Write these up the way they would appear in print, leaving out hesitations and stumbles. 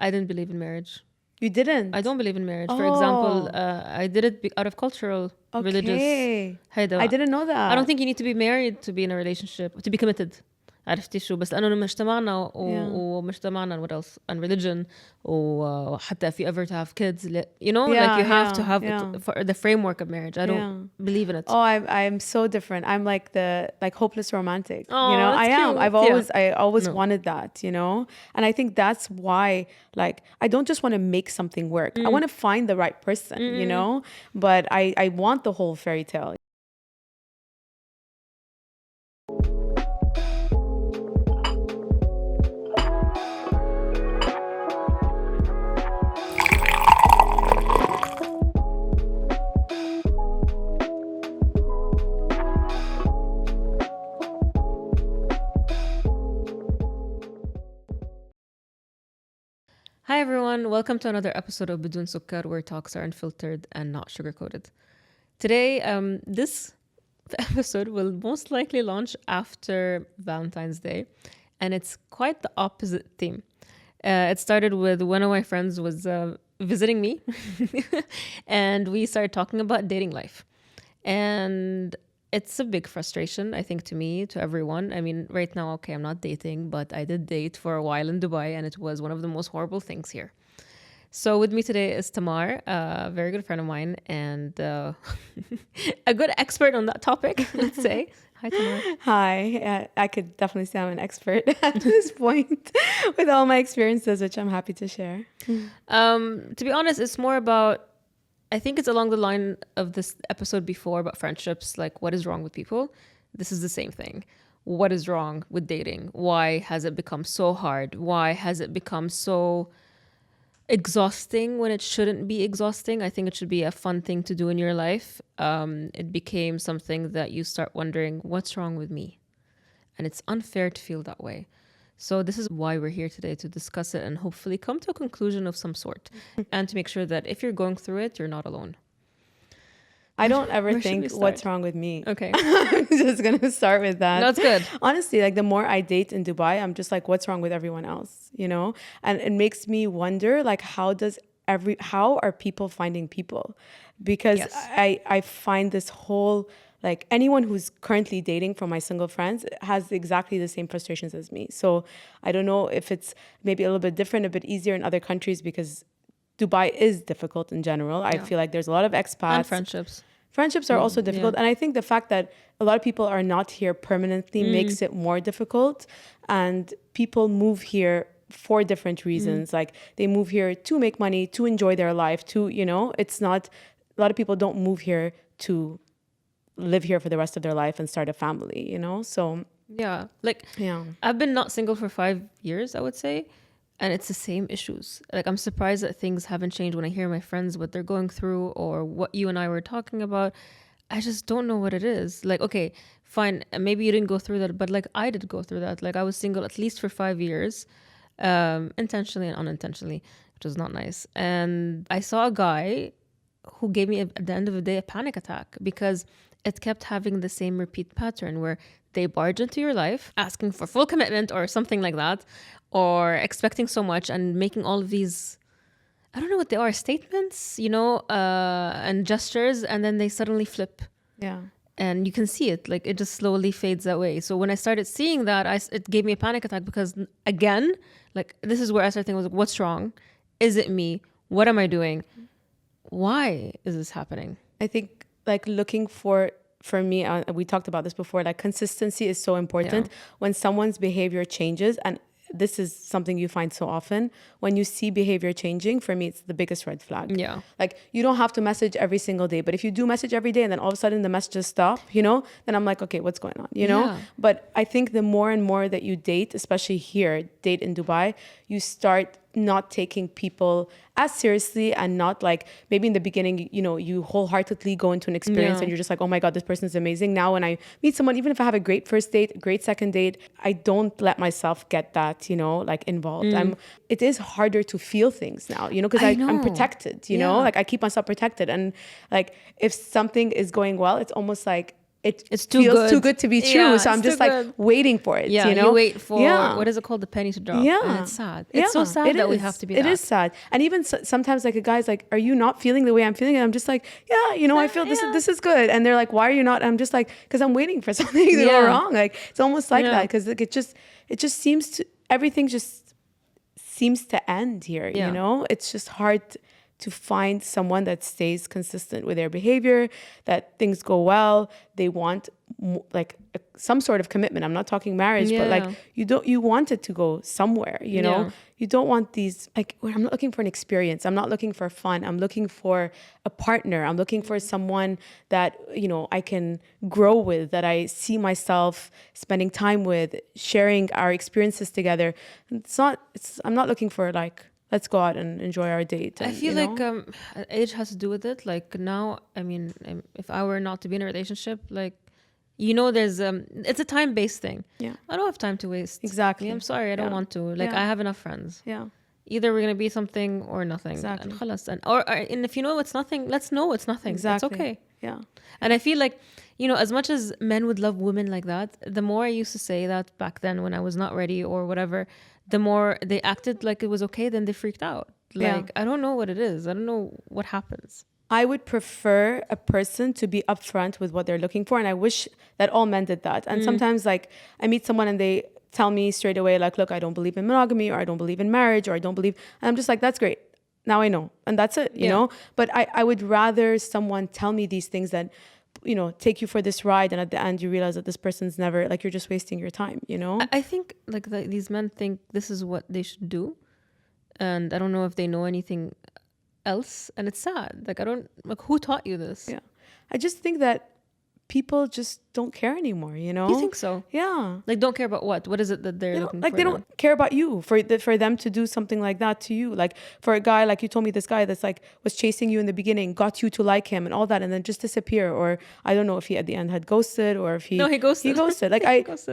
I didn't believe in marriage. You didn't? I don't believe in marriage. For example, I did it out of cultural, religious. I didn't know that. I don't think you need to be married to be in a relationship, to be committed. عرفتي شو بس لأنه مجتمعنا ومجتمعنا what else and religion وحتى if you ever to have kids you know like you have to have it for the framework of marriage. I don't believe in it. I'm so different. I'm like the hopeless romantic. Oh, you know, that's I am. cute. I always wanted that, you know? And I think that's why like I don't just want to make something work. I want to find the right person, you know? But I want the whole fairy tale. Hi everyone, welcome to another episode of Bidun Sukkar, where talks are unfiltered and not sugar-coated. Today, this episode will most likely launch after Valentine's Day, and it's quite the opposite theme. It started with one of my friends was visiting me, and we started talking about dating life. And it's a big frustration, I think, to me, to everyone. I mean, right now, okay, I'm not dating, but I did date for a while in Dubai, and it was one of the most horrible things here. So with me today is Tamar, a very good friend of mine, and a good expert on that topic, let's say. Hi, Tamar. Hi. I could definitely say I'm an expert at this point with all my experiences, which I'm happy to share. To be honest, it's more about, I think it's along the line of this episode before about friendships, like what is wrong with people? This is the same thing. What is wrong with dating? Why has it become so hard? Why has it become so exhausting when it shouldn't be exhausting? I think it should be a fun thing to do in your life. It became something that you start wondering, what's wrong with me? And it's unfair to feel that way. So this is why we're here today, to discuss it and hopefully come to a conclusion of some sort and to make sure that if you're going through it, you're not alone. I don't ever think what's wrong with me. Okay. I'm just going to start with that. That's good. Honestly, like the more I date in Dubai, I'm just like, what's wrong with everyone else, you know? And it makes me wonder, like, how are people finding people? Because Yes. I find this whole, like anyone who's currently dating from my single friends has exactly the same frustrations as me. So I don't know if it's maybe a little bit different, a bit easier in other countries because Dubai is difficult in general. I feel like there's a lot of expats. And friendships. Friendships are also difficult. And I think the fact that a lot of people are not here permanently makes it more difficult. And people move here for different reasons. Like they move here to make money, to enjoy their life, to, you know, it's not, a lot of people don't move here to live here for the rest of their life and start a family, you know? So I've been not single for 5 years, I would say, and it's the same issues. Like I'm surprised that things haven't changed when I hear my friends what they're going through or what you and I were talking about. I just don't know what it is. Like, okay, fine, maybe you didn't go through that, but like I did go through that. Like I was single at least for 5 years, intentionally and unintentionally, which was not nice. And I saw a guy who gave me at the end of the day a panic attack because it kept having the same repeat pattern where they barge into your life asking for full commitment or something like that, or expecting so much and making all of these, I don't know what they are, statements, you know, and gestures, and then they suddenly flip. Yeah. And you can see it, like it just slowly fades away. So when I started seeing that, it gave me a panic attack because again, like this is where I started thinking, like, what's wrong? Is it me? What am I doing? Why is this happening? I think like looking for me, we talked about this before, like consistency is so important. When someone's behavior changes, and this is something you find so often, when you see behavior changing, for me, it's the biggest red flag. Yeah. Like you don't have to message every single day, but if you do message every day and then all of a sudden the messages stop, you know, then I'm like, okay, what's going on, you know? But I think the more and more that you date, especially here, date in Dubai, you start not taking people as seriously and not like, maybe in the beginning, you know, you wholeheartedly go into an experience and you're just like, oh my God, this person is amazing. Now when I meet someone, even if I have a great first date, great second date, I don't let myself get that, you know, like involved. It is harder to feel things now, you know, because I'm protected, you know, like I keep myself protected. And like, if something is going well, it's almost like it's too feels good. too good to be true. Yeah, So I'm it's just too like good. waiting for it. Yeah, you know, wait for Yeah. what is it called, the penny to drop. Yeah. And it's sad. It's so sad that we have to be. It is sad. And even sometimes like a guy's like, "Are you not feeling the way I'm feeling?" And I'm just like, "Yeah, you know, I feel this is good." And they're like, "Why are you not?" And I'm just like, "Because I'm waiting for something to go wrong." Like it's almost like that, because like, it just seems to, everything just seems to end here. You know, it's just hard to find someone that stays consistent with their behavior, that things go well. They want like some sort of commitment. I'm not talking marriage, but like you want it to go somewhere, you know? You don't want these, like, I'm not looking for an experience. I'm not looking for fun. I'm looking for a partner. I'm looking for someone that, you know, I can grow with, that I see myself spending time with, sharing our experiences together. I'm not looking for like, let's go out and enjoy our date. And, I feel like age has to do with it. Like now, I mean, if I were not to be in a relationship, like, you know, there's it's a time-based thing. Yeah, I don't have time to waste. Exactly. I'm sorry, I don't want to. Like, I have enough friends. Yeah. Either we're gonna be something or nothing. Exactly. And khalas. And if you know it's nothing, let's know it's nothing. Exactly. It's okay. Yeah. And I feel like, you know, as much as men would love women like that, the more I used to say that back then when I was not ready or whatever, the more they acted like it was okay, then they freaked out. Like, I don't know what it is. I don't know what happens. I would prefer a person to be upfront with what they're looking for. And I wish that all men did that. And sometimes like I meet someone and they tell me straight away, like, look, I don't believe in monogamy, or I don't believe in marriage, or I don't believe, and I'm just like, that's great. Now I know. And that's it, you know? But I would rather someone tell me these things than, you know, take you for this ride, and at the end you realize that this person's never, like, you're just wasting your time, you know? I think like these men think this is what they should do, and I don't know if they know anything else, and it's sad. Like, I don't, like, who taught you this? Yeah, I just think that people just don't care anymore, you know? You think so? Yeah. Like, don't care about what is it that they're looking like for? They don't care about you, for them to do something like that to you. Like for a guy, like you told me, this guy that's like was chasing you in the beginning, got you to like him and all that, and then just disappear. Or I don't know if he at the end had ghosted, or if he ghosted. He ghosted. Like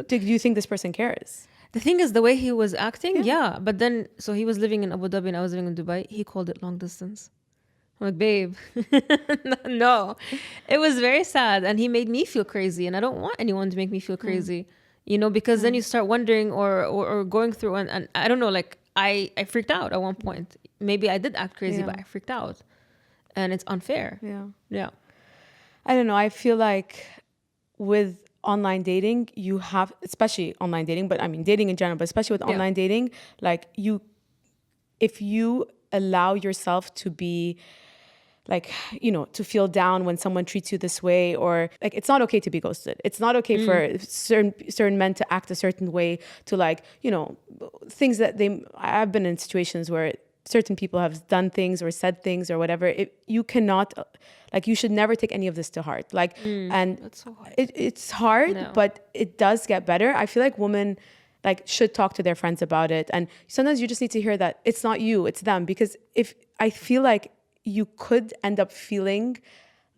do you think this person cares? The thing is, the way he was acting, but then, so he was living in Abu Dhabi and I was living in Dubai. He called it long distance. I'm like, babe, no. It was very sad, and he made me feel crazy, and I don't want anyone to make me feel crazy, you know, because then you start wondering or going through, and I don't know, like I freaked out at one point. Maybe I did act crazy, but I freaked out, and it's unfair. Yeah. I don't know. I feel like with online dating, you have, especially online dating, but I mean dating in general, but especially with online dating, like if you allow yourself to be like, you know, to feel down when someone treats you this way, or like, it's not okay to be ghosted. It's not okay for certain men to act a certain way, to like, you know, things that I've been in situations where certain people have done things or said things or whatever. You cannot, like, you should never take any of this to heart. Like, and that's so hard. It's hard, but it does get better. I feel like women like should talk to their friends about it. And sometimes you just need to hear that it's not you, it's them. Because I feel like you could end up feeling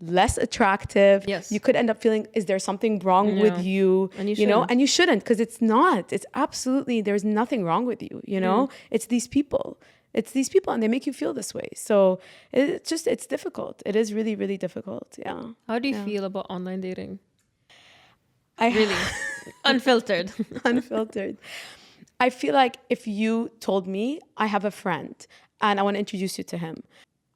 less attractive. Yes. You could end up feeling, is there something wrong with you? And you know, and you shouldn't, because it's not. It's absolutely, there's nothing wrong with you, you know? It's these people. It's these people, and they make you feel this way. So it's difficult. It is really, really difficult. Yeah. How do you feel about online dating? Really? Unfiltered. Unfiltered. I feel like if you told me, I have a friend and I want to introduce you to him,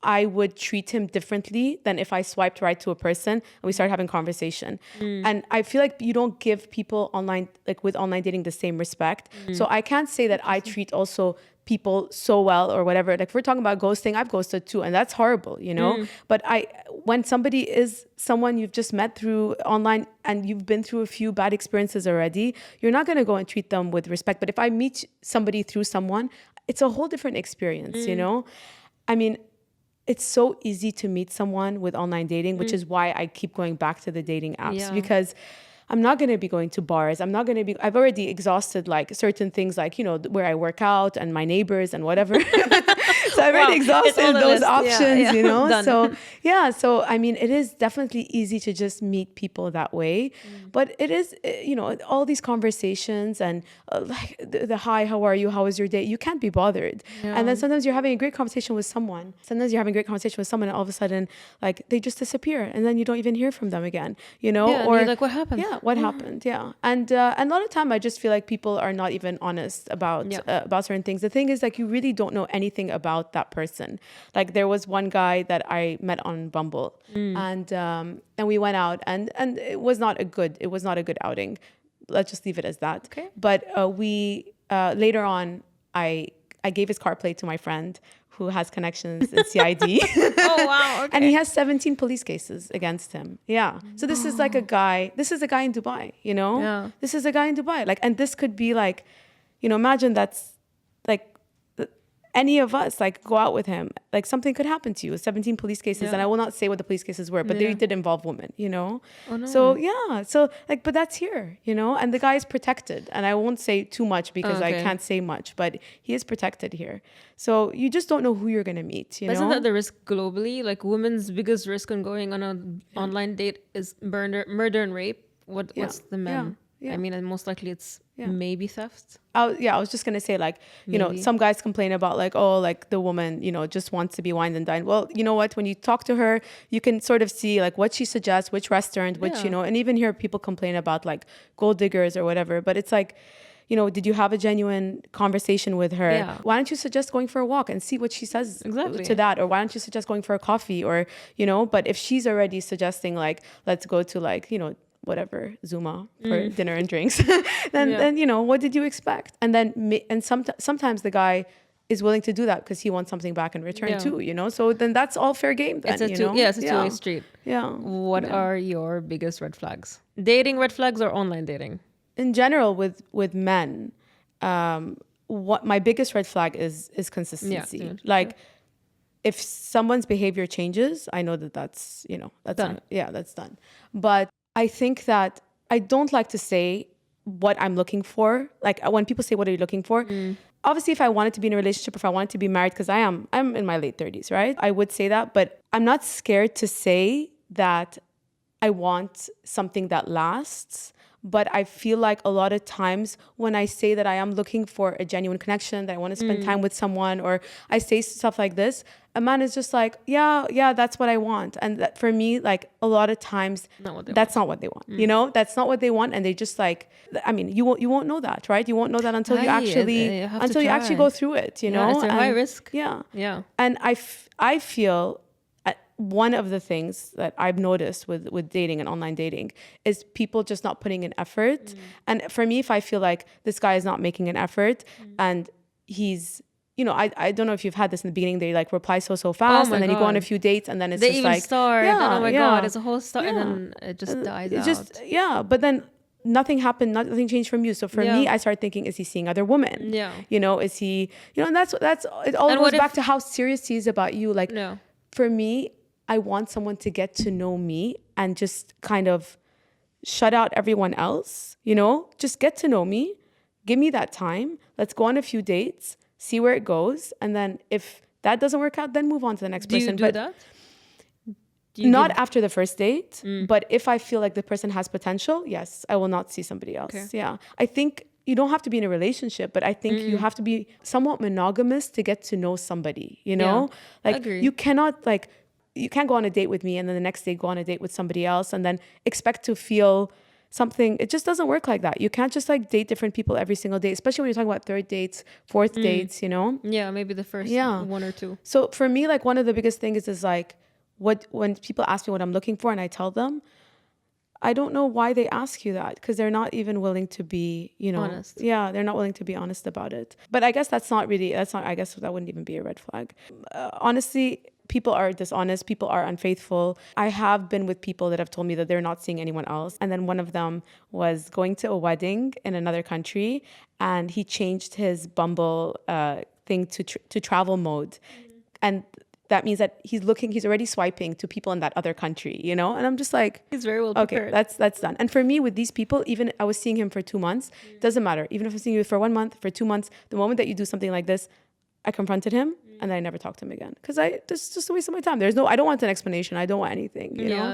I would treat him differently than if I swiped right to a person and we started having conversation. And I feel like you don't give people online, like with online dating, the same respect. So I can't say that I treat also people so well or whatever. Like if we're talking about ghosting, I've ghosted too, and that's horrible, you know? But when somebody is someone you've just met through online and you've been through a few bad experiences already, you're not going to go and treat them with respect. But if I meet somebody through someone, it's a whole different experience, you know? I mean, it's so easy to meet someone with online dating, which is why I keep going back to the dating apps, because I'm not going to be going to bars. I'm not going to be, I've already exhausted like certain things, like, you know, where I work out and my neighbors and whatever. So I've already exhausted those options, you know? Done. So yeah. So, I mean, it is definitely easy to just meet people that way, but it is, you know, all these conversations and like the hi, how are you? How was your day? You can't be bothered. And then sometimes you're having a great conversation with someone. Sometimes you're having a great conversation with someone and all of a sudden, like, they just disappear and then you don't even hear from them again, you know? Yeah, or like, what happened? Yeah, what happened? Yeah. And a lot of time I just feel like people are not even honest about certain things. The thing is, like, you really don't know anything about that person. Like, there was one guy that I met on Bumble and we went out and it was not a good outing. Let's just leave it as that. Okay. But we later on I gave his car plate to my friend who has connections in CID. Oh, wow. Okay. And he has 17 police cases against him. Yeah. So this is like a guy in Dubai, you know? Yeah. This is a guy in Dubai. Like, and this could be like, you know, imagine that's like any of us, like, go out with him. Like, something could happen to you. 17 police cases. And I will not say what the police cases were, but they did involve women, you know? Oh, no. So, yeah. So, like, but that's here, you know? And the guy is protected. And I won't say too much because I can't say much, but he is protected here. So you just don't know who you're going to meet, you know? Isn't that the risk globally? Like, women's biggest risk on going on an online date is murder and rape. What's the men? I mean, and most likely it's maybe theft. I was just going to say, like, you know, some guys complain about like, oh, like the woman, you know, just wants to be wined and dined. Well, you know what? When you talk to her, you can sort of see like what she suggests, which restaurant, which, you know, and even hear people complain about like gold diggers or whatever. But it's like, you know, did you have a genuine conversation with her? Yeah. Why don't you suggest going for a walk and see what she says Exactly. to that? Or why don't you suggest going for a coffee? Or, you know, but if she's already suggesting like, let's go to like, you know, whatever, Zuma for dinner and drinks, then, you know, what did you expect? And then, sometimes the guy is willing to do that because he wants something back in return too, you know? So then that's all fair game then, It's a two-way street. Yeah. What are your biggest red flags? Dating red flags or online dating? In general, with men, what my biggest red flag is consistency. Like, if someone's behavior changes, I know that's, you know, that's done. That's done. But I think that I don't like to say what I'm looking for. Like, when people say, what are you looking for? Obviously, if I wanted to be in a relationship, if I wanted to be married, because I'm in my late 30s, right? I would say that, but I'm not scared to say that I want something that lasts. But I feel like a lot of times when I say that I am looking for a genuine connection, that I want to spend time with someone, or I say stuff like this, a man is just like, yeah, that's what I want. And that, for me, like, a lot of times, that's not what they want. You know, that's not what they want. And they just like, I mean, you won't know that, right? You won't know that until you actually go through it, you know? It's a high risk. Yeah. And I feel one of the things that I've noticed with dating and online dating is people just not putting in effort. And for me, if I feel like this guy is not making an effort and he's, you know, I don't know if you've had this in the beginning, they like reply so fast and then you go on a few dates and then it's just like, start. Oh my God, it's a whole start and then it just dies out. But then nothing happened, nothing changed from you. So for me, I started thinking, is he seeing other women? You know, is he, you know, and that's it all goes back to how serious he is about you. Like, for me, I want someone to get to know me and just kind of shut out everyone else, you know, just get to know me, give me that time. Let's go on a few dates, see where it goes. And then if that doesn't work out, then move on to the next person. Do you do that? Not after the first date, but if I feel like the person has potential, yes, I will not see somebody else. Okay. Yeah. I think you don't have to be in a relationship, but I think you have to be somewhat monogamous to get to know somebody, you know? Like, you cannot like, you can't go on a date with me and then the next day go on a date with somebody else and then expect to feel something. It just doesn't work like that. You can't just like date different people every single day, especially when you're talking about third dates, fourth dates, you know? Yeah, maybe the first one or two. So for me, like, one of the biggest things is like, when people ask me what I'm looking for and I tell them, I don't know why they ask you that, because they're not even willing to be, you know, honest. Yeah, they're not willing to be honest about it. But I guess I guess that wouldn't even be a red flag. Honestly, people are dishonest, people are unfaithful. I have been with people that have told me that they're not seeing anyone else. And then one of them was going to a wedding in another country and he changed his Bumble thing to travel mode. And that means that he's already swiping to people in that other country, you know? And I'm just like, he's very well prepared. Okay, that's done. And for me, with these people, even I was seeing him for 2 months, doesn't matter. Even if I'm seeing you for 1 month, for 2 months, the moment that you do something like this, I confronted him and then I never talked to him again. Because this is just a waste of my time. I don't want an explanation. I don't want anything, you know?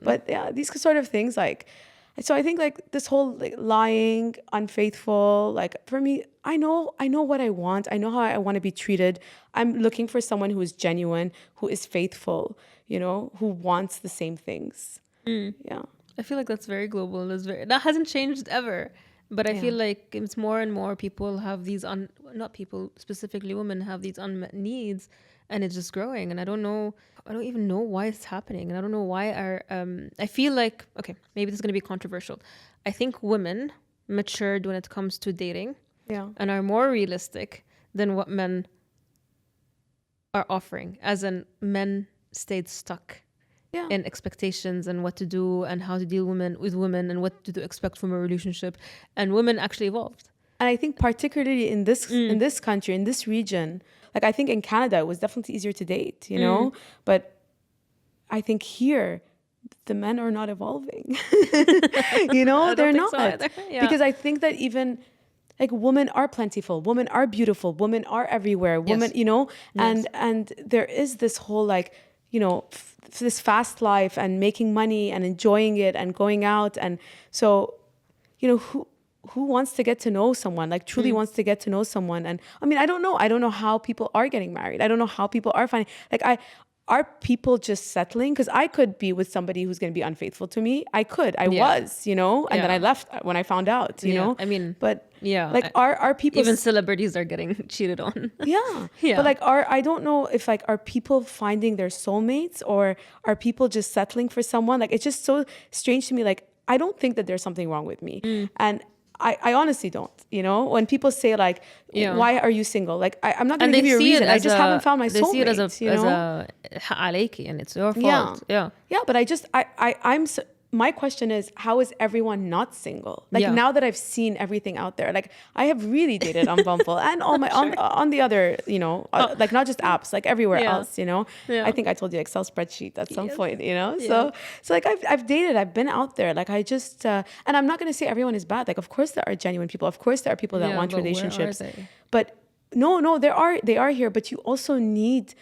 But yeah, these sort of things, like, so I think like this whole like lying, unfaithful, like for me, I know what I want. I know how I want to be treated. I'm looking for someone who is genuine, who is faithful, you know, who wants the same things. Yeah. I feel like that's very global. That hasn't changed ever. But I feel like it's more and more people have these, not people, specifically women, have these unmet needs, and it's just growing. And I don't even know why it's happening. And I don't know why I feel like, okay, maybe this is going to be controversial. I think women matured when it comes to dating and are more realistic than what men are offering, as in men stayed stuck in expectations and what to do and how to deal with women and what to expect from a relationship, and women actually evolved. And I think particularly in this country, in this region, like I think in Canada it was definitely easier to date, you know, but I think here the men are not evolving. You know, they're not. So because I think that even like women are plentiful, women are beautiful, women are everywhere, women, you know, and there is this whole like, you know, this fast life and making money and enjoying it and going out. And so, you know, who wants to get to know someone, like truly wants to get to know someone? And I mean, I don't know how people are getting married. I don't know how people are finding, like are people just settling? Because I could be with somebody who's going to be unfaithful to me. I was, you know, and then I left when I found out, you know. I mean, but like are people, even celebrities are getting cheated on. But like I don't know if like are people finding their soulmates, or are people just settling for someone? Like it's just so strange to me. Like I don't think that there's something wrong with me, and I honestly don't, you know, when people say like, why are you single? Like, I'm not going to give you a reason. I just haven't found my soulmate. They see it as عليكي, and it's your fault. Yeah, but I'm my question is, how is everyone not single? Like now that I've seen everything out there, like I have really dated on Bumble and all my on the other, you know, like not just apps, like everywhere else, you know. I think I told you Excel spreadsheet at some point, you know. So like I've dated, I've been out there. Like I just and I'm not going to say everyone is bad. Like of course there are genuine people. Of course there are people that want relationships. But no, they are here. But you also need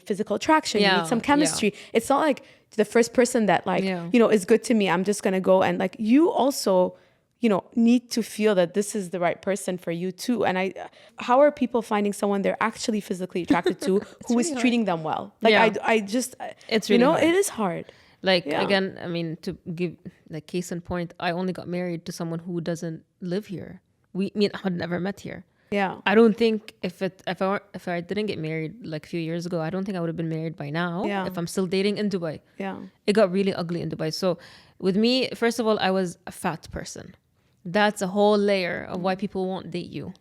physical attraction. You need some chemistry. It's not like the first person that like, you know, is good to me, I'm just going to go. And like, you also, you know, need to feel that this is the right person for you too. And how are people finding someone they're actually physically attracted to who is treating them well? Like I just, it's really, you know, hard. It is hard. Like, again, I mean, to give like case in point, I only got married to someone who doesn't live here. Me and Ahmed never met here. I don't think if I didn't get married like a few years ago, I don't think I would have been married by now. If I'm still dating in Dubai. It got really ugly in Dubai. So with me, first of all, I was a fat person. That's a whole layer of why people won't date you.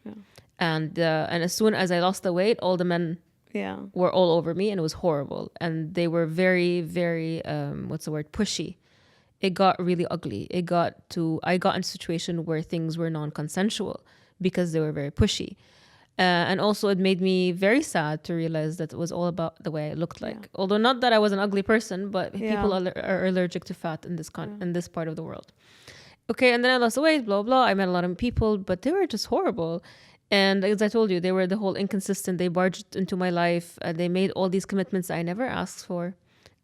And as soon as I lost the weight, all the men were all over me, and it was horrible. And they were very, very pushy. It got really ugly. I got in a situation where things were non-consensual, because they were very pushy. And also it made me very sad to realize that it was all about the way I looked like. Although not that I was an ugly person, but people are allergic to fat in this in this part of the world. Okay, and then I lost weight, blah, blah. I met a lot of people, but they were just horrible. And as I told you, they were the whole inconsistent. They barged into my life. They made all these commitments I never asked for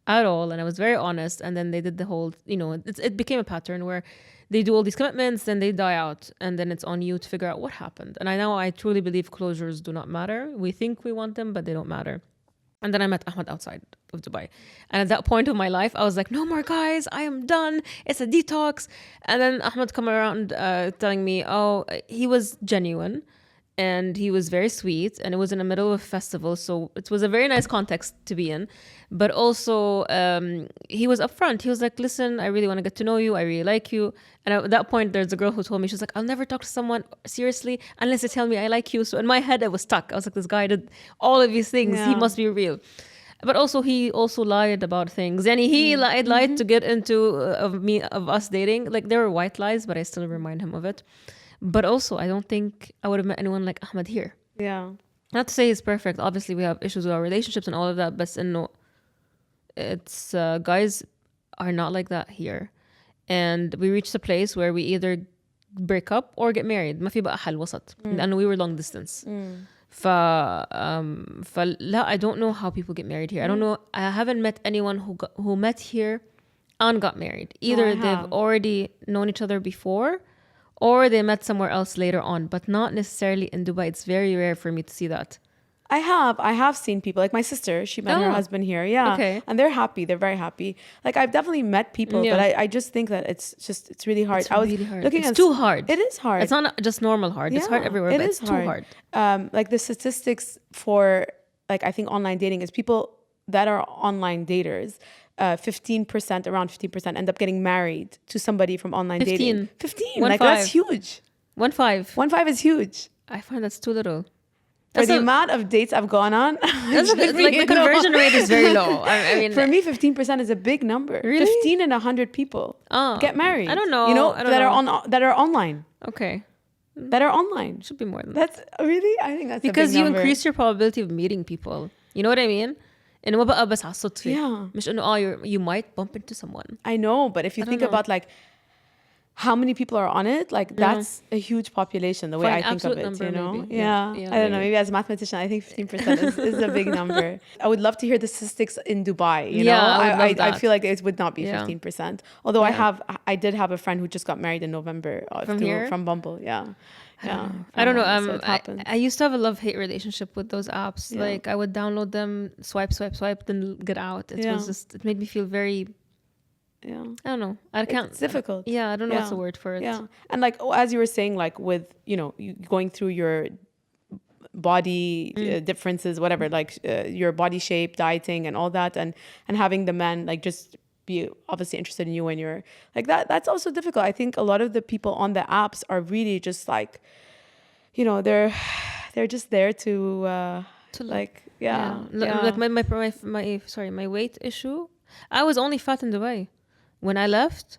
at all. And I was very honest. And then they did the whole, you know, it became a pattern where they do all these commitments, then they die out, and then it's on you to figure out what happened. And I truly believe closures do not matter. We think we want them, but they don't matter. And then I met Ahmed outside of Dubai. And at that point of my life, I was like, no more guys, I am done. It's a detox. And then Ahmed come around telling me, he was genuine. And he was very sweet, and it was in the middle of a festival, so it was a very nice context to be in. But also, he was upfront. He was like, listen, I really want to get to know you. I really like you. And at that point, there's a girl who told me, she's like, I'll never talk to someone seriously unless they tell me I like you. So in my head, I was stuck. I was like, this guy did all of these things. He must be real. But also, he also lied about things. And he lied to get into of us dating. Like, there were white lies, but I still remind him of it. But also, I don't think I would have met anyone like Ahmed here. not to say he's perfect. Obviously, we have issues with our relationships and all of that. But إنه it's guys are not like that here, and we reached a place where we either break up or get married. ما في بقى حل وسط. لأنه we were long distance. فلا, I don't know how people get married here. I don't know. I haven't met anyone who met here and got married. Either they've already known each other before, or they met somewhere else later on, but not necessarily in Dubai. It's very rare for me to see that. I have seen people, like my sister, she met her husband here. Yeah. Okay. And they're happy. They're very happy. Like I've definitely met people, but I just think that it's really hard. It's really hard. It's too hard. It is hard. It's not just normal hard. It's hard everywhere, but it's too hard. Like the statistics for, like, I think online dating is people that are online daters, 15%, around 15% end up getting married to somebody from online dating. 15. Like that's huge. 1.5. 1.5 is huge. I find that's too little. For the amount of dates I've gone on, like the conversion rate is very low. I mean, for me, 15% is a big number. Really? 15 in 100 people get married. I don't know. You know, that are online. Okay. That are online. Should be more than that's really. I think that's because a big you number. increase your probability of meeting people. You know what I mean? إنه ما بقى بس على الصدفة. Yeah. مش إنه you might bump into someone. I know, but if you think about like how many people are on it, like that's a huge population, the way I think of it, number, you know? Maybe. Yeah. I don't know, maybe as a mathematician, I think 15% is a big number. I would love to hear the statistics in Dubai, you know? I feel like it would not be 15%. Although I did have a friend who just got married in November from Bumble, I don't know. I used to have a love-hate relationship with those apps. Like I would download them, swipe, then get out. It was just, it made me feel very... I don't know. I can't. It's difficult. I don't know what's the word for it. Yeah, and like as you were saying, like with you going through your body differences, whatever, like your body shape, dieting, and all that, and having the men like just be obviously interested in you when you're like that. That's also difficult. I think a lot of the people on the apps are really just like, they're just there to like like my weight issue. I was only fat in Dubai. When I left,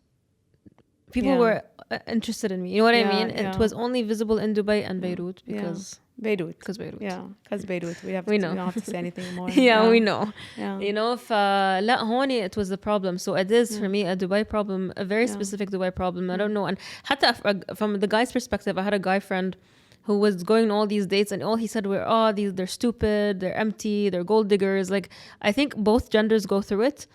people were interested in me. You know what I mean? It was only visible in Dubai and Beirut because Beirut. Yeah, because Beirut. We don't have to say anything more. We know. You know, لا هوني it was the problem. So it is for me a Dubai problem, a very specific Dubai problem. I don't know. And حتى from the guy's perspective, I had a guy friend who was going on all these dates and all he said were, they're stupid, they're empty, they're gold diggers. Like, I think both genders go through it.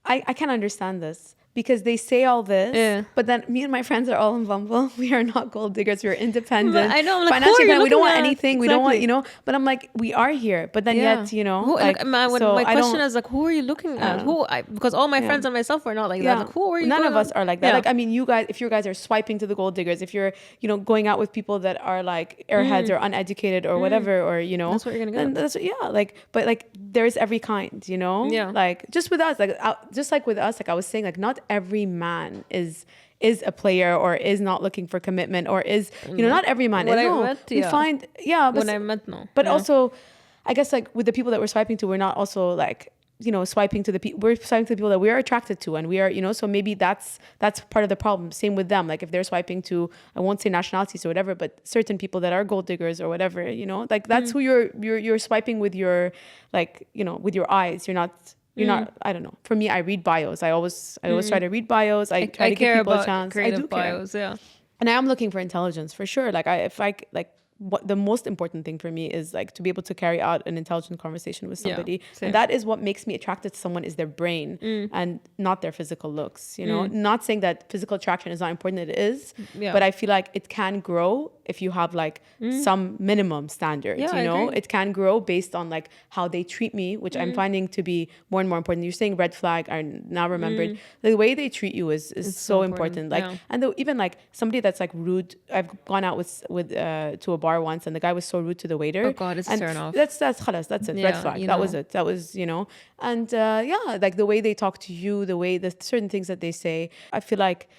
I can understand this because they say all this, but then me and my friends are all in Bumble. We are not gold diggers. We're independent. But I know, like, financially, we don't want anything. Exactly. We don't want, but I'm like, we are here. But then yet, my question is like, who are you looking at? Because all my friends and myself were not like that. Like, who are you? None of us are like that. Like, I mean, if you guys are swiping to the gold diggers, if you're, going out with people that are like airheads or uneducated or whatever, or, that's what you're going to get. But like, there's every kind, like just with us, with us, like I was saying, like not every man is a player or is not looking for commitment or is not every man is. We find when I met but also I guess like with the people that we're swiping to, we're not also like swiping to the people. We're swiping to the people that we are attracted to, and we are so maybe that's part of the problem. Same with them, like if they're swiping to, I won't say nationalities or whatever, but certain people that are gold diggers or whatever, like that's who you're swiping with your like with your eyes. You're not, I don't know. For me, I read bios. I always try to read bios. I try to give people a chance. I do bios, and I am looking for intelligence for sure. Like what the most important thing for me is like to be able to carry out an intelligent conversation with somebody, and that is what makes me attracted to someone, is their brain and not their physical looks. Not saying that physical attraction is not important. It is, but I feel like it can grow if you have like some minimum standards. It can grow based on like how they treat me, which I'm finding to be more and more important. You're saying red flag. I now remembered the way they treat you is so important. Like, and though even like somebody that's like rude. I've gone out with to a bar once, and the guy was so rude to the waiter. Oh God, it's a turn off. That's خلاص, that's it. Red flag. That was it. That was and like the way they talk to you, the certain things that they say. I feel like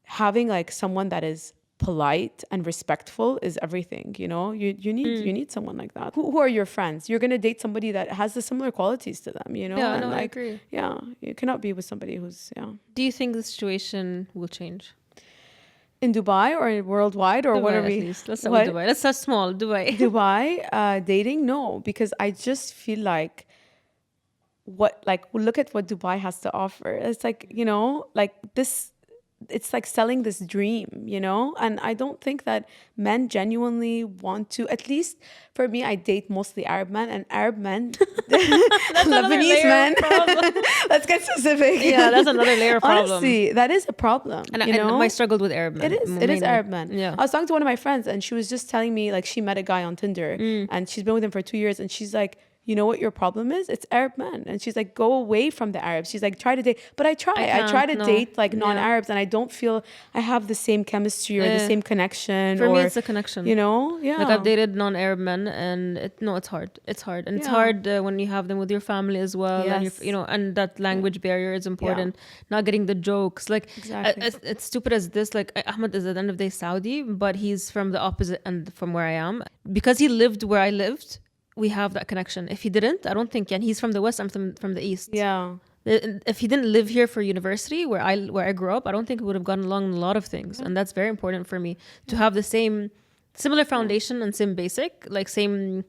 having like someone that is polite and respectful is everything. You need someone like that. Who are your friends? You're gonna date somebody that has the similar qualities to them. I agree. You cannot be with somebody who's Do you think the situation will change? In Dubai or worldwide or what are Dubai, we? at least. Let's start with Dubai. Let's start small. Dubai. Dubai, dating? No, because I just feel like look at what Dubai has to offer. It's like, you know, like this, it's like selling this dream, you know? And I don't think that men genuinely want to, at least for me, I date mostly Arab men, and Arab men, Lebanese men. Let's get specific. Yeah, that's another layer of problem. Honestly, that is a problem. And you know? I struggled with Arab men. It is Arab men. Yeah. I was talking to one of my friends and she was just telling me, like, she met a guy on Tinder and she's been with him for 2 years, and she's like, you know what your problem is? It's Arab men. And she's like, go away from the Arabs. She's like, try to date. But I try to date like non-Arabs, and I don't feel I have the same chemistry or the same connection. For me, it's a connection. You know? Yeah. Like, I've dated non-Arab men, and it's hard. It's hard. And it's hard when you have them with your family as well. Yes. And, and that language barrier is important. Not getting the jokes. Like, it's stupid as this. Like, Ahmed is at the end of the day Saudi, but he's from the opposite end from where I am. Because he lived where I lived, we have that connection. If he didn't, I don't think. And he's from the West, I'm from the East. Yeah. If he didn't live here for university, where I grew up, I don't think we would have gotten along in a lot of things. And that's very important for me to have the similar foundation and same basic, like same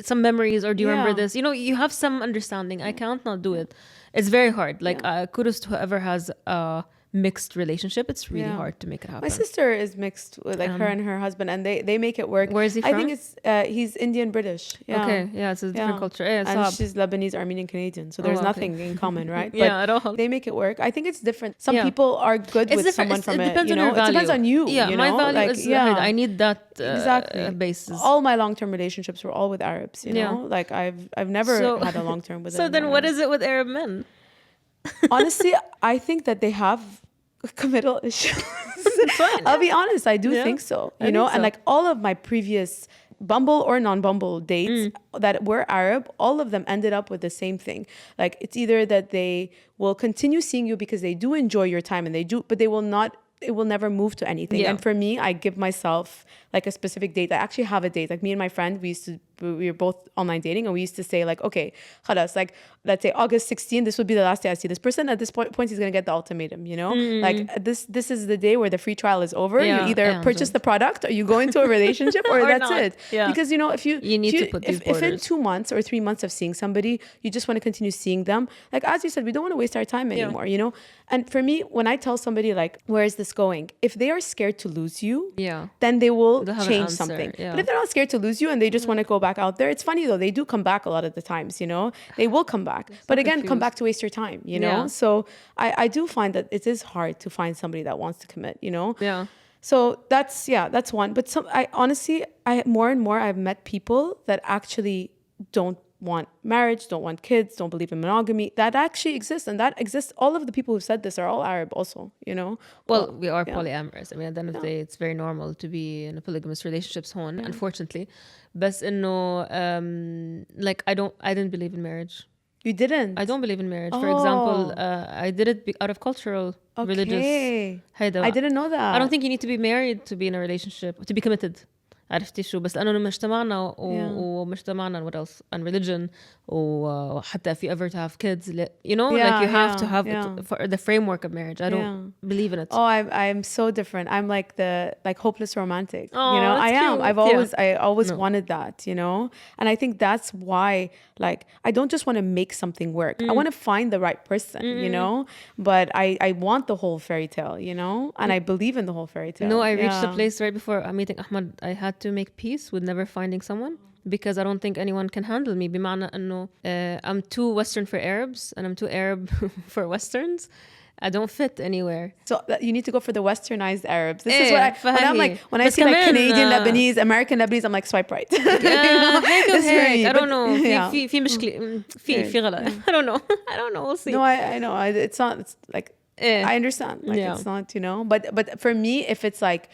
some memories. Or do you remember this? You know, you have some understanding. I can't not do it. It's very hard. Like, kudos to whoever has mixed relationship. It's really hard to make it happen. My sister is mixed with like her and her husband, and they make it work. Where is he from? I think it's he's Indian British. Yeah. Okay, yeah, it's a different culture. Yeah, and she's Lebanese, Armenian, Canadian, so there's nothing in common, right? But at all. They make it work. I think it's different. Some people are good with someone from it depends you know, on your value. It depends on you. Yeah, you my know? value like, is I need that basis. All my long-term relationships were all with Arabs. You know, like I've never had a long-term with. So then, what is it with Arab men? Honestly, I think that they have committal issues. I'll be honest, I do think so. You know, and like all of my previous Bumble or non-Bumble dates that were Arab, all of them ended up with the same thing. Like, it's either that they will continue seeing you because they do enjoy your time, and but they will not. It will never move to anything. And for me, I give myself like a specific date. I actually have a date. Like, me and my friend, we were both online dating, and we used to say like, okay, khalas, like, let's say August 16, this would be the last day I see this person. At this point he's going to get the ultimatum, you know? Like, this is the day where the free trial is over. You either purchase the product, or you go into a relationship, or that's not. It. Yeah. Because, you know, if you need to put these borders. If in 2 months or 3 months of seeing somebody, you just want to continue seeing them, like, as you said, we don't want to waste our time anymore, you know? And for me, when I tell somebody like, where is this going? If they are scared to lose you, then they will change something. But if they're not scared to lose you and they just want to go back out there, it's funny though, they do come back a lot of the times, you know? They will come back. But again, come back to waste your time, you know? So I do find that it is hard to find somebody that wants to commit, you know? Yeah. So that's one. But more and more I've met people that actually don't want marriage, don't want kids, don't believe in monogamy. That actually exists, and that exists. All of the people who said this are all Arab also, you know? Well, we are polyamorous. I mean, at the end of the day, it's very normal to be in a polygamous relationships, unfortunately. But like, I didn't believe in marriage. You didn't? I don't believe in marriage. For example, I did it out of cultural, religious. I didn't know that. I don't think you need to be married to be in a relationship, to be committed. عرفتي شو بس لأنه مجتمعنا ومجتمعنا what else and religion وحتى if you ever to have kids you know like you have to have it for the framework of marriage. I don't believe in it. I'm so different. I'm like the hopeless romantic. Oh, you know, I am. Cute. I always wanted that, you know, and I think that's why, like, I don't just want to make something work. I want to find the right person, you know, but I want the whole fairy tale, you know, and I believe in the whole fairy tale. No, I reached a place right before meeting Ahmed. I had to make peace with never finding someone because I don't think anyone can handle me. بمعنى إنه I'm too Western for Arabs and I'm too Arab for Westerns. I don't fit anywhere. So you need to go for the westernized Arabs. This is what when I see like Canadian Lebanese, American Lebanese, I'm like, swipe right. I don't know. في مشكلة في غلط. I don't know. We'll see. No, I know. It's not. It's like I understand. Like, it's not, you know. But for me, if it's like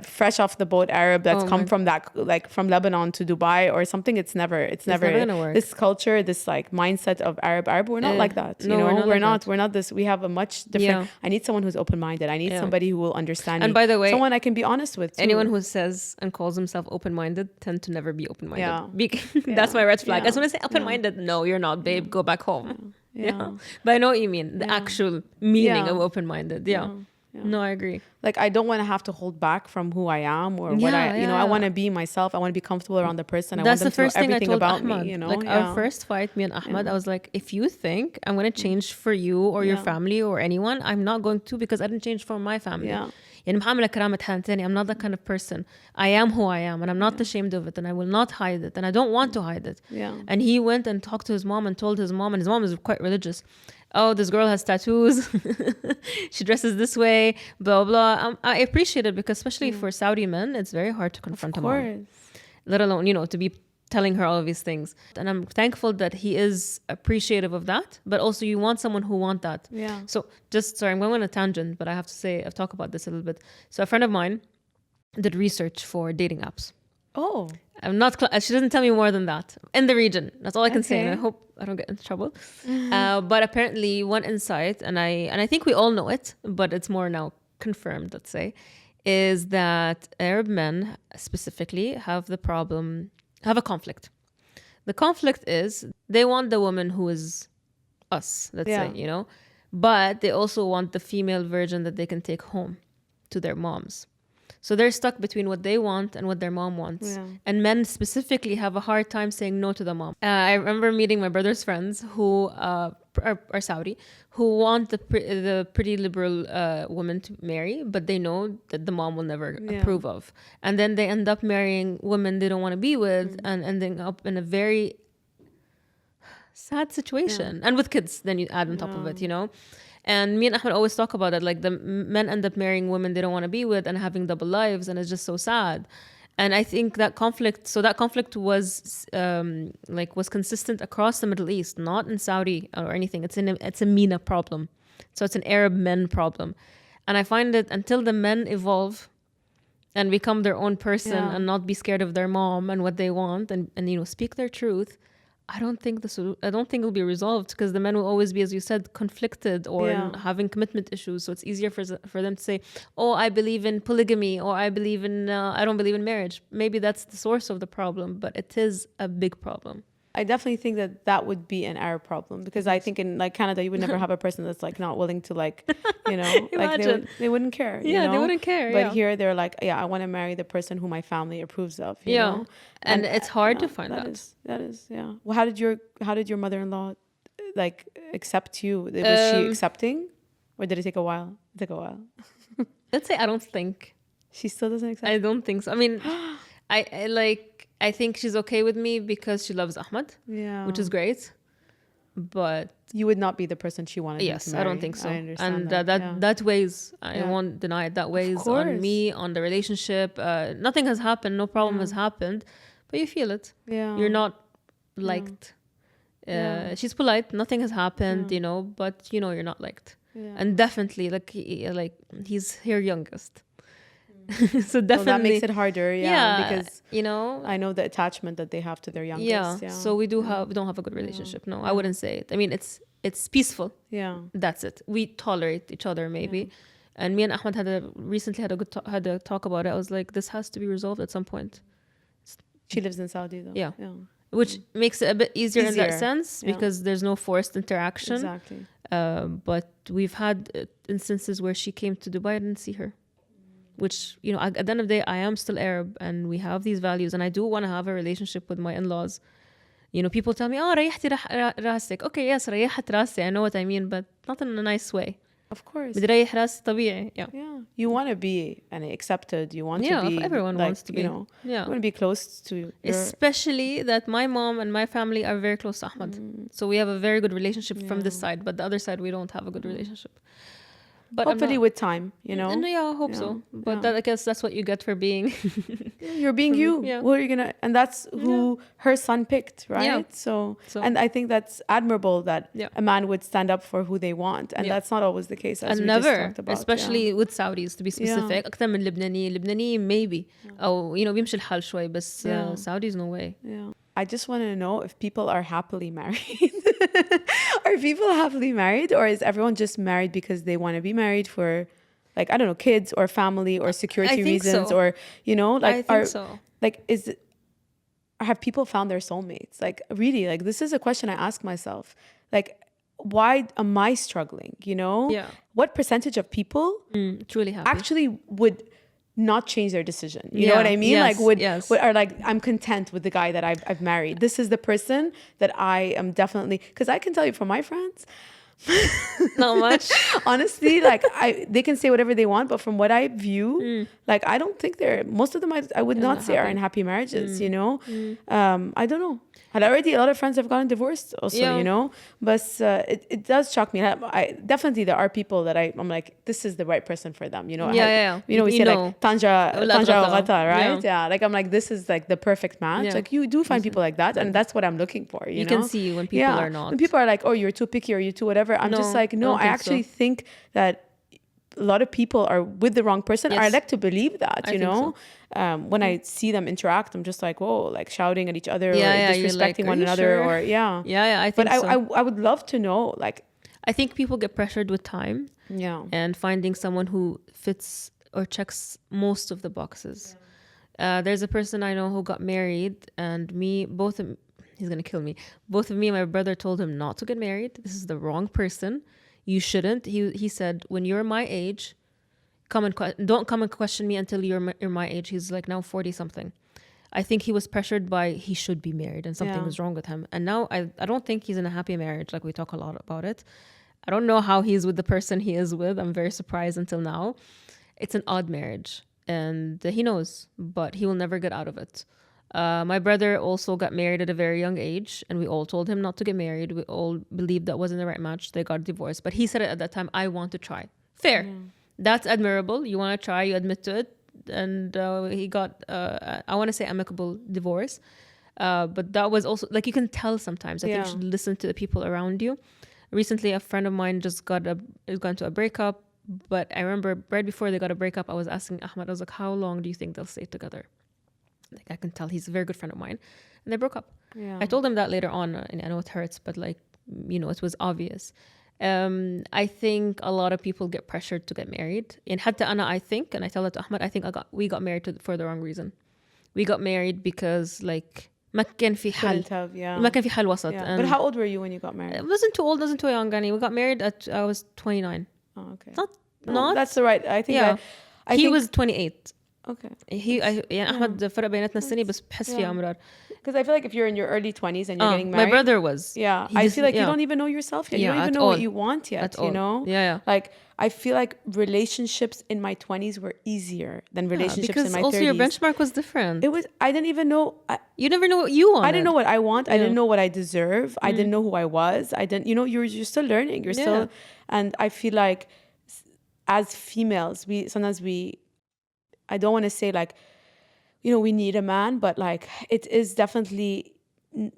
fresh off the boat Arab that's come from that, like from Lebanon to Dubai or something, it's never gonna work. This culture, this like mindset of Arab, we're not like that. You know, we're not this. We have a much different. I need someone who's open-minded. I need somebody who will understand me. And by the way, someone I can be honest with too. Anyone who says and calls himself open-minded tend to never be open-minded. That's my red flag. I just want to say open-minded. No, you're not, babe. Go back home. Yeah. But I know what you mean. The actual meaning of open-minded. No, I agree. Like, I don't want to have to hold back from who I am or what I want to be myself. I want to be comfortable around the person. I want them to know everything about me, Like our first fight, me and Ahmed, I was like, if you think I'm going to change for you or your family or anyone, I'm not going to, because I didn't change for my family. يعني محاملة كرامة حال تاني. I'm not that kind of person. I am who I am, and I'm not ashamed of it, and I will not hide it, and I don't want to hide it. And he went and talked to his mom and told his mom, and his mom is quite religious. Oh, this girl has tattoos. She dresses this way, blah, blah. I appreciate it, because especially for Saudi men, it's very hard to confront a mom. Let alone, to be telling her all of these things. And I'm thankful that he is appreciative of that, but also you want someone who wants that. So sorry, I'm going on a tangent, but I have to say, I've talked about this a little bit. So a friend of mine did research for dating apps. Oh. I'm not, she doesn't tell me more than that. In the region. That's all I can say. And I hope I don't get into trouble. But apparently one insight, and I think we all know it, but it's more now confirmed, let's say, is that Arab men specifically have a conflict. The conflict is they want the woman who is us, let's say, but they also want the female version that they can take home to their moms. So they're stuck between what they want and what their mom wants. And men specifically have a hard time saying no to the mom. I remember meeting my brother's friends who are Saudi, who want the pretty liberal woman to marry, but they know that the mom will never approve of. And then they end up marrying women they don't want to be with and ending up in a very sad situation. And with kids, then you add on top of it, And me and Ahmed always talk about it. Like, the men end up marrying women they don't want to be with and having double lives, and it's just so sad. And I think that conflict was was consistent across the Middle East, not in Saudi or anything. It's a MENA problem. So it's an Arab men problem. And I find that until the men evolve and become their own person and not be scared of their mom and what they want and speak their truth, I don't think it'll be resolved, because the men will always be, as you said, conflicted or having commitment issues. So it's easier for them to say, oh, I believe in polygamy, or I don't believe in marriage. Maybe that's the source of the problem, but it is a big problem. I definitely think that would be an Arab problem, because I think in Canada you would never have a person that's not willing to they wouldn't care. They wouldn't care. But here they're like, I want to marry the person who my family approves of. You know? And it's hard to find that. That is. Well, how did your mother-in-law accept you? Was she accepting, or did it take a while? It took a while. Let's say I don't think she still doesn't accept. I don't think so. I mean, I think she's okay with me because she loves Ahmed, which is great. But you would not be the person she wanted. Yes, to marry. I don't think so. I understand that weighs. I won't deny it. That weighs on me, on the relationship. Nothing has happened. No problem has happened, but you feel it. You're not liked. She's polite. Nothing has happened, but you're not liked. And definitely, he's her youngest. So definitely that makes it harder, because I know the attachment that they have to their youngest. So we don't have a good relationship. No, I wouldn't say it. I mean, it's peaceful. That's it. We tolerate each other maybe. And me and Ahmed recently had a talk about it. I was like, this has to be resolved at some point. She lives in Saudi though. Which makes it a bit easier in that sense, because there's no forced interaction. Exactly. But we've had instances where she came to Dubai. I didn't see her. Which, at the end of the day, I am still Arab, and we have these values, and I do want to have a relationship with my in-laws. People tell me, ريحتي راسك. Okay, yes, ريحت راسي. I know what I mean, but not in a nice way. Of course. بدي راسي طبيعي. You want to be accepted. You want to be. Everyone wants to be. You want to be close to. Especially that my mom and my family are very close to Ahmed. So we have a very good relationship from this side, but the other side, we don't have a good relationship. But hopefully with time, And I hope so. But I guess that's what you get for being. You're being you. Who are you gonna? And that's who her son picked, right? So, and I think that's admirable that a man would stand up for who they want, and that's not always the case. As and we never, just talked about, especially with Saudis, to be specific. أكتر من لبناني maybe. أو بيمشي الحال شوي, بس Saudis no way. I just want to know if people are happily married. Are people happily married, or is everyone just married because they want to be married for, I don't know, kids or family or security reasons, or I think so. Have people found their soulmates? Really, this is a question I ask myself. why am I struggling? You know, what percentage of people truly happy actually would not change their decision? You know what I mean? Yes, would are like, I'm content with the guy that I've married. This is the person that I am definitely, because I can tell you from my friends, not much. Honestly, like they can say whatever they want, but from what I view, like I don't think most of them I would not say are in happy marriages, you know. I don't know. And already a lot of friends have gotten divorced also, you know. But it does shock me. Definitely there are people that I'm like, this is the right person for them, you know. You know, we say like Tanja Ghata, right? Yeah. Like I'm like, this is like the perfect match. Like you do find people like that, and that's what I'm looking for. You know? Can see when people are not. When people are like, oh, you're too picky or you're too whatever. I'm just like, no, I actually think that a lot of people are with the wrong person. I like to believe that, you know. When I see them interact, I'm just like, whoa, like shouting at each other or disrespecting one another, or I think I would love to know, like, I think people get pressured with time, and finding someone who fits or checks most of the boxes. There's a person I know who got married, and he's gonna kill me. Both of me and my brother told him not to get married. This is the wrong person. You shouldn't. He said, when you're my age, don't come and question me until you're my age. He's like now 40 something. I think he was pressured by he should be married and something was wrong with him. And now I don't think he's in a happy marriage. Like we talk a lot about it. I don't know how he's with the person he is with. I'm very surprised until now. It's an odd marriage and he knows, but he will never get out of it. My brother also got married at a very young age, and we all told him not to get married. We all believed that wasn't the right match. They got divorced, but he said it at that time, I want to try. Fair. That's admirable. You want to try, you admit to it. And he got, I want to say amicable divorce. But that was also, like, you can tell sometimes. I think you should listen to the people around you. Recently, a friend of mine just got into a breakup. But I remember right before they got a breakup, I was asking Ahmed, I was like, how long do you think they'll stay together? Like, I can tell he's a very good friend of mine. And they broke up. I told him that later on, and I know it hurts, but like, you know, it was obvious. I think a lot of people get pressured to get married. And حتى أنا, I think, and I tell that to Ahmed, I think we got married for the wrong reason. We got married because like ما كان في حل. ما كان في حل وسط. But how old were you when you got married? I wasn't too old, wasn't too young. We got married I was 29. Oh, okay. Not. That's the right. I think. He was 28. Okay. يعني أحمد فرق بيناتنا السنة بس بحس فيها أمرار. Because I feel like if you're in your early 20s and you're getting married. My brother was. Yeah. I feel like you don't even know yourself yet. You don't even know what you want yet, you know? Yeah. Like, I feel like relationships in my 20s were easier than relationships in my 30s. Because also your benchmark was different. I didn't even know. You never know what you want. I didn't know what I want. I didn't know what I deserve. I didn't know who I was. I didn't, you know, you're still learning. You're still, and I feel like as females, I don't want to say like, you know, we need a man, but like it is definitely,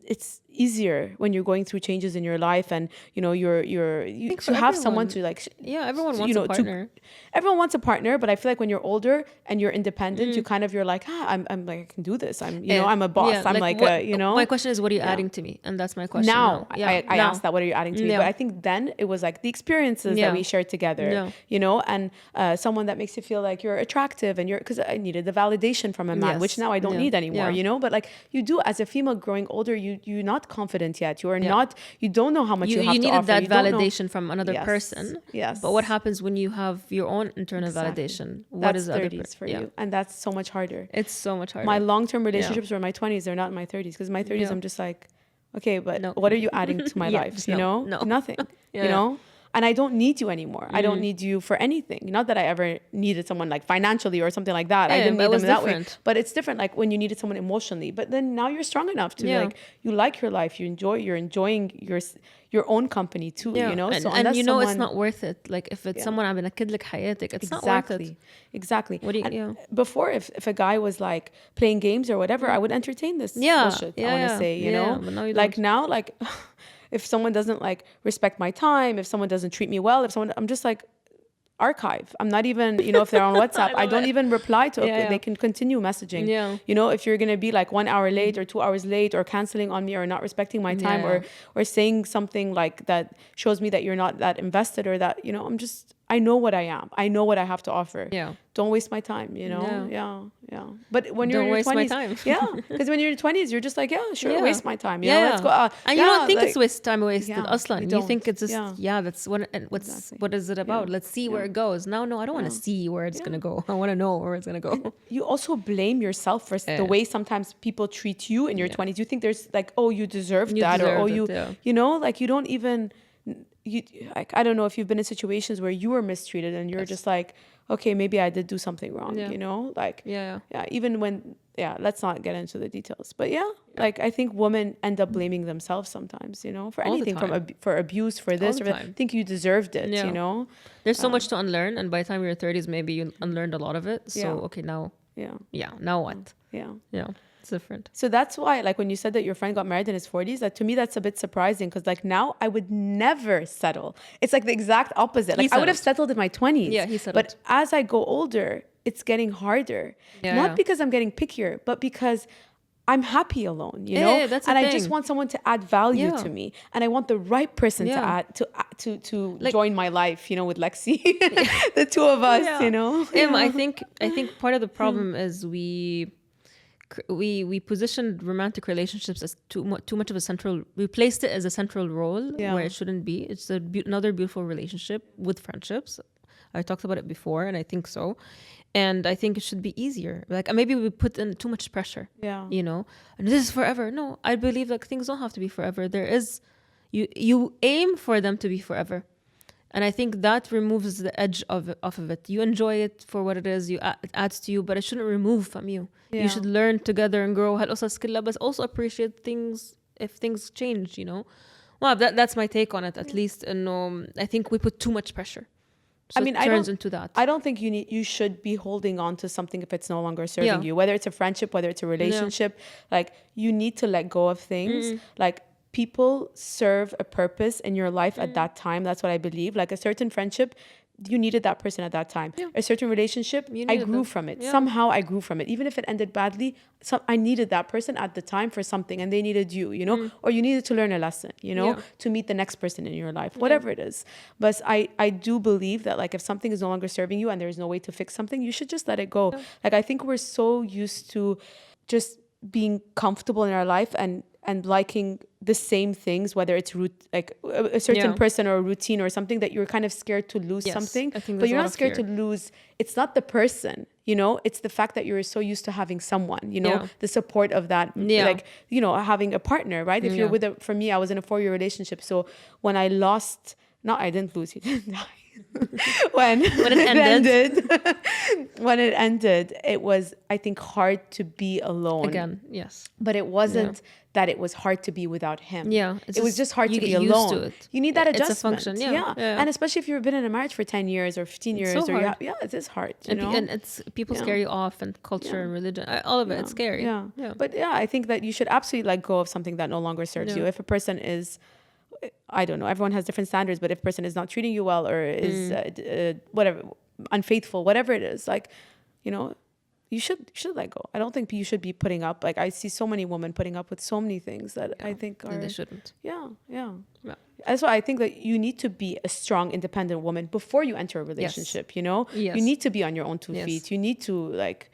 it's easier when you're going through changes in your life, and you know you have someone to like. Everyone wants a partner. Everyone wants a partner, but I feel like when you're older and you're independent, you're like, I'm like, I can do this. I'm a boss. I'm like you know. My question is, what are you adding to me? And that's my question. Now I asked that, what are you adding to me? But I think then it was like the experiences that we shared together, you know, and someone that makes you feel like you're attractive, and because I needed the validation from a man, which now I don't need anymore, you know. But like you do as a female growing older, you're not confident yet. You don't know how much you have to offer. You needed that validation from another person. Yes. But what happens when you have your own internal validation? What is the other 30s for you? And that's so much harder. It's so much harder. My long-term relationships were in my 20s. They're not in my 30s. Because in my 30s, I'm just like, okay, but what are you adding to my life? You know? Nothing. You know? And I don't need you anymore. I don't need you for anything. Not that I ever needed someone like financially or something like that. I didn't need them that way. But it's different like when you needed someone emotionally. But then now you're strong enough to like, you like your life. You're enjoying your own company too, you know? And you know, it's not worth it. Like if it's someone I'm in a kid like حياتك, it's not worth it. Exactly. What do you, before, if a guy was like playing games or whatever, I would entertain this bullshit. I want to say, you know? But now you like now, like... If someone doesn't like respect my time, if someone doesn't treat me well, I'm just like archive. I'm not even, you know, if they're on WhatsApp, I don't even reply to it. They can continue messaging. You know, if you're going to be like 1 hour late or 2 hours late or canceling on me or not respecting my time or saying something like that shows me that you're not that invested or that, you know, I know what I am. I know what I have to offer. Don't waste my time, you know? Yeah. But when you're Don't in your waste my 20s, time. yeah, because when you're in your 20s, you're just like, yeah, sure, Yeah. waste my time. You know, let's go. And you don't think it's time wasted. yeah, Aslan. You think it's just that's what is it about? Yeah. Let's see where it goes. No, I don't want to see where it's gonna go. I want to know where it's gonna go. You also blame yourself for the way sometimes people treat you in your 20s. You think there's like, oh, you deserved that, or oh, you know, like you don't even. Like, I don't know if you've been in situations where you were mistreated and you're just like, okay, maybe I did do something wrong, you know, like, even when, let's not get into the details, but like, I think women end up blaming themselves sometimes, you know, for anything for abuse, for this, or I think you deserved it, you know. There's so much to unlearn, and by the time you're 30s, maybe you unlearned a lot of it. So, okay, now, now what? Yeah. It's different. So that's why, like, when you said that your friend got married in his 40s, that to me, that's a bit surprising, because like now I would never settle. It's like the exact opposite. Like I would have settled in my 20s. Yeah, he settled. But as I go older, it's getting harder. Not because I'm getting pickier, but because I'm happy alone, you know? That's and I just want someone to add value to me. And I want the right person to add to like, join my life, you know, with Lexi. The two of us, you know? I think part of the problem is we positioned romantic relationships as too much of a central. We placed it as a central role where it shouldn't be. It's another beautiful relationship with friendships. I talked about it before, and I think so. And I think it should be easier. Like maybe we put in too much pressure. You know, and this is forever. No, I believe like things don't have to be forever. There is, you aim for them to be forever. And I think that removes the edge off of it. You enjoy it for what it is. It adds to you, but it shouldn't remove from you. You should learn together and grow. But also appreciate things if things change, you know. Well, that's my take on it, at least. And I think we put too much pressure. So it turns into that. I don't think you should be holding on to something if it's no longer serving you. Whether it's a friendship, whether it's a relationship, like you need to let go of things. Like people serve a purpose in your life at that time. That's what I believe. Like a certain friendship, you needed that person at that time. A certain relationship, I grew from it. Somehow I grew from it. Even if it ended badly, I needed that person at the time for something, and they needed you, you know, or you needed to learn a lesson, you know, to meet the next person in your life, whatever it is. But I do believe that like if something is no longer serving you and there's no way to fix something, you should just let it go. Like I think we're so used to just being comfortable in our life and liking the same things, whether it's like a certain person or a routine or something, that you're kind of scared to lose something. But you're not scared to lose. It's not the person, you know, it's the fact that you're so used to having someone, you know, the support of that, like, you know, having a partner, right? If you're for me, I was in a 4-year relationship. So when I didn't lose, he didn't die. when it ended, it was, I think, hard to be alone again. Yes, but it wasn't that it was hard to be without him. It was just hard to be alone. To it. You need that adjustment. It's a function. Yeah. And especially if you've been in a marriage for 10 years or 15 years, so hard. It is hard. You know? And it's people scare you off, and culture and religion, all of it. It's scary. But I think that you should absolutely let go of something that no longer serves you. If a person is, I don't know, everyone has different standards, but if a person is not treating you well or is whatever, unfaithful, whatever it is, like, you know, you should let go. I don't think you should be putting up, like, I see so many women putting up with so many things that I think are... And they shouldn't. Yeah. That's why I think that you need to be a strong, independent woman before you enter a relationship, you know? You need to be on your own 2 feet. You need to, like...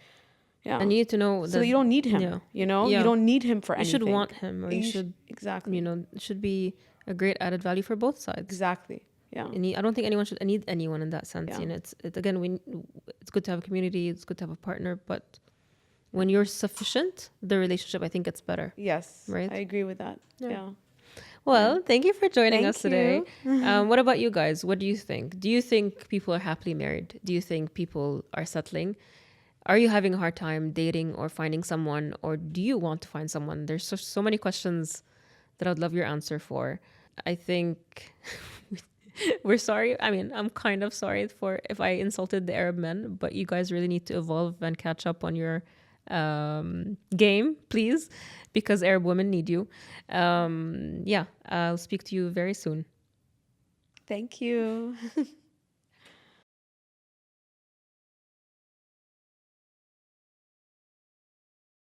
And you need to know so that you don't need him, you know? You don't need him for anything. You should want him, or you should... Exactly. You know, it should be a great added value for both sides. Exactly. Yeah. And I don't think anyone should need anyone in that sense. You know, it's good to have a community, it's good to have a partner, but when you're sufficient, the relationship, I think, gets better. Yes. Right? I agree with that. Yeah. Well, thank you for joining us today. What about you guys? What do you think? Do you think people are happily married? Do you think people are settling? Are you having a hard time dating or finding someone, or do you want to find someone? There's so many questions that I'd love your answer for. I think we're sorry. I mean, I'm kind of sorry for if I insulted the Arab men, but you guys really need to evolve and catch up on your game, please, because Arab women need you. I'll speak to you very soon. Thank you.